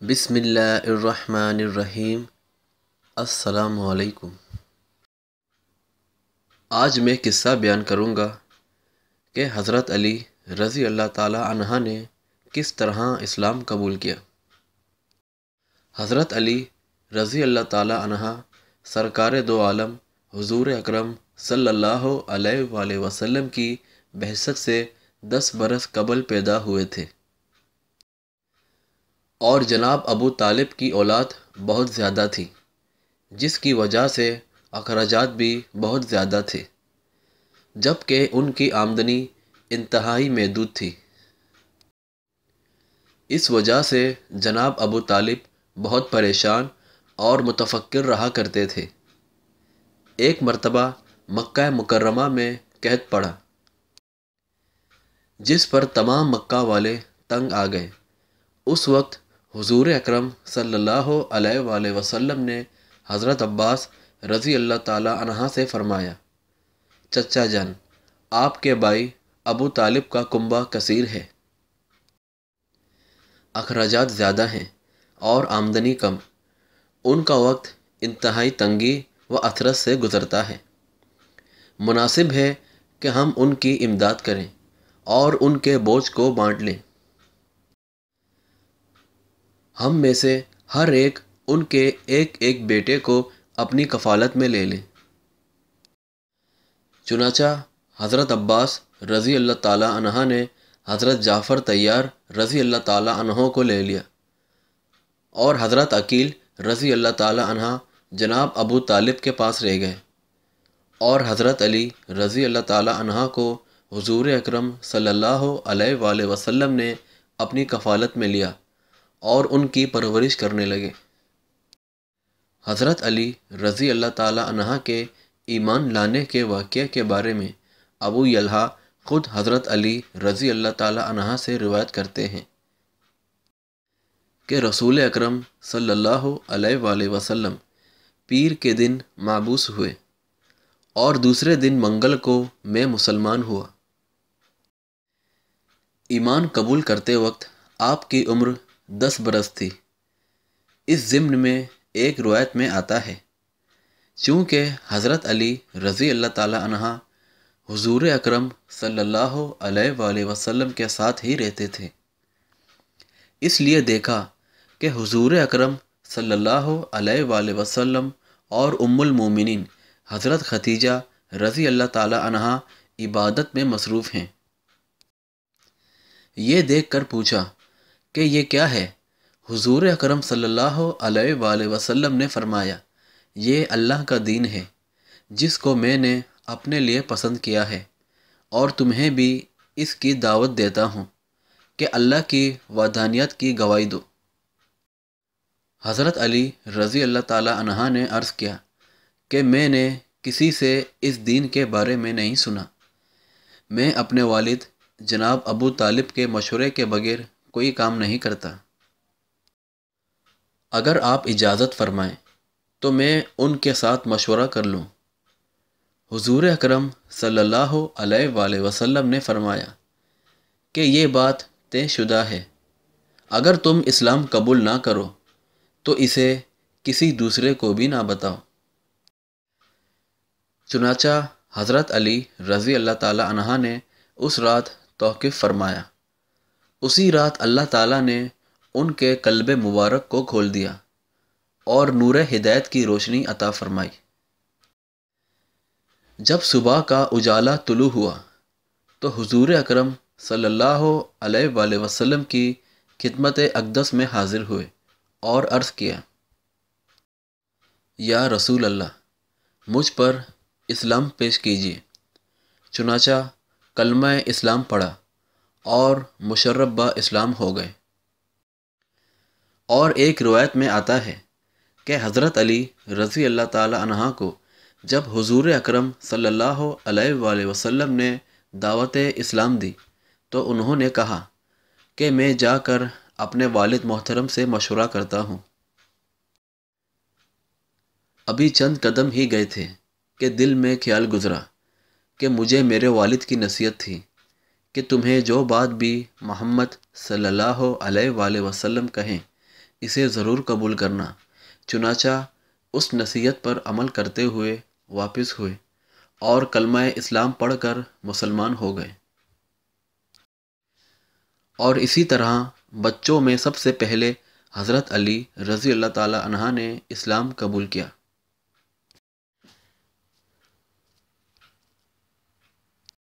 بسم اللہ الرحمن الرحیم۔ السلام علیکم۔ آج میں قصہ بیان کروں گا کہ حضرت علی رضی اللہ تعالی عنہ نے کس طرح اسلام قبول کیا۔ حضرت علی رضی اللہ تعالی عنہ سرکار دو عالم حضور اکرم صلی اللہ علیہ وآلہ وسلم کی بعثت سے 10 برس قبل پیدا ہوئے تھے، اور جناب ابو طالب کی اولاد بہت زیادہ تھی، جس کی وجہ سے اخراجات بھی بہت زیادہ تھے، جبکہ ان کی آمدنی انتہائی محدود تھی۔ اس وجہ سے جناب ابو طالب بہت پریشان اور متفکر رہا کرتے تھے۔ ایک مرتبہ مکہ مکرمہ میں قحط پڑا، جس پر تمام مکہ والے تنگ آ گئے۔ اس وقت حضور اکرم صلی اللہ علیہ وآلہ وسلم نے حضرت عباس رضی اللہ تعالی عنہ سے فرمایا، چچا جان، آپ کے بھائی ابو طالب کا کنبہ کثیر ہے، اخراجات زیادہ ہیں اور آمدنی کم، ان کا وقت انتہائی تنگی و اثرت سے گزرتا ہے۔ مناسب ہے کہ ہم ان کی امداد کریں اور ان کے بوجھ کو بانٹ لیں۔ ہم میں سے ہر ایک ان کے ایک ایک بیٹے کو اپنی کفالت میں لے لیں۔ چنانچہ حضرت عباس رضی اللہ تعالی عنہ نے حضرت جعفر طیار رضی اللہ تعالی عنہ کو لے لیا، اور حضرت عقیل رضی اللہ تعالی عنہ جناب ابو طالب کے پاس رہ گئے، اور حضرت علی رضی اللہ تعالی عنہ کو حضور اکرم صلی اللہ علیہ وآلہ وسلم نے اپنی کفالت میں لیا اور ان کی پرورش کرنے لگے۔ حضرت علی رضی اللہ تعالی عنہ کے ایمان لانے کے واقعے کے بارے میں ابو یلحا خود حضرت علی رضی اللہ تعالی عنہ سے روایت کرتے ہیں کہ رسول اکرم صلی اللہ علیہ وآلہ وسلم پیر کے دن مبعوث ہوئے، اور دوسرے دن منگل کو میں مسلمان ہوا۔ ایمان قبول کرتے وقت آپ کی عمر 10 برس تھی۔ اس ضمن میں ایک روایت میں آتا ہے، چونکہ حضرت علی رضی اللہ تعالی عنہ حضور اکرم صلی اللہ علیہ وآلہ وسلم کے ساتھ ہی رہتے تھے، اس لیے دیکھا کہ حضور اکرم صلی اللہ علیہ وآلہ وسلم اور ام المومنین حضرت ختیجہ رضی اللہ تعالی عنہ عبادت میں مصروف ہیں۔ یہ دیکھ کر پوچھا کہ یہ کیا ہے؟ حضور اکرم صلی اللہ علیہ وآلہ وسلم نے فرمایا، یہ اللہ کا دین ہے، جس کو میں نے اپنے لیے پسند کیا ہے، اور تمہیں بھی اس کی دعوت دیتا ہوں کہ اللہ کی وحدانیت کی گواہی دو۔ حضرت علی رضی اللہ تعالی عنہ نے عرض کیا کہ میں نے کسی سے اس دین کے بارے میں نہیں سنا، میں اپنے والد جناب ابو طالب کے مشورے کے بغیر کوئی کام نہیں کرتا۔ اگر آپ اجازت فرمائیں تو میں ان کے ساتھ مشورہ کر لوں۔ حضور اکرم صلی اللہ علیہ وآلہ وسلم نے فرمایا کہ یہ بات طے شدہ ہے، اگر تم اسلام قبول نہ کرو تو اسے کسی دوسرے کو بھی نہ بتاؤ۔ چنانچہ حضرت علی رضی اللہ تعالی عنہ نے اس رات توقف فرمایا۔ اسی رات اللہ تعالیٰ نے ان کے قلب مبارک کو کھول دیا اور نور ہدایت کی روشنی عطا فرمائی۔ جب صبح کا اجالا طلوع ہوا تو حضور اکرم صلی اللہ علیہ وآلہ وسلم کی خدمت اقدس میں حاضر ہوئے اور عرض کیا، یا رسول اللہ، مجھ پر اسلام پیش کیجیے۔ چنانچہ کلمہ اسلام پڑھا اور مشرف با اسلام ہو گئے۔ اور ایک روایت میں آتا ہے کہ حضرت علی رضی اللہ تعالی عنہ کو جب حضور اکرم صلی اللہ علیہ وآلہ وسلم نے دعوت اسلام دی تو انہوں نے کہا کہ میں جا کر اپنے والد محترم سے مشورہ کرتا ہوں۔ ابھی چند قدم ہی گئے تھے کہ دل میں خیال گزرا کہ مجھے میرے والد کی نصیحت تھی کہ تمہیں جو بات بھی محمد صلی اللہ علیہ وآلہ وسلم کہیں اسے ضرور قبول کرنا۔ چنانچہ اس نصیحت پر عمل کرتے ہوئے واپس ہوئے اور کلمہ اسلام پڑھ کر مسلمان ہو گئے۔ اور اسی طرح بچوں میں سب سے پہلے حضرت علی رضی اللہ تعالیٰ عنہ نے اسلام قبول کیا۔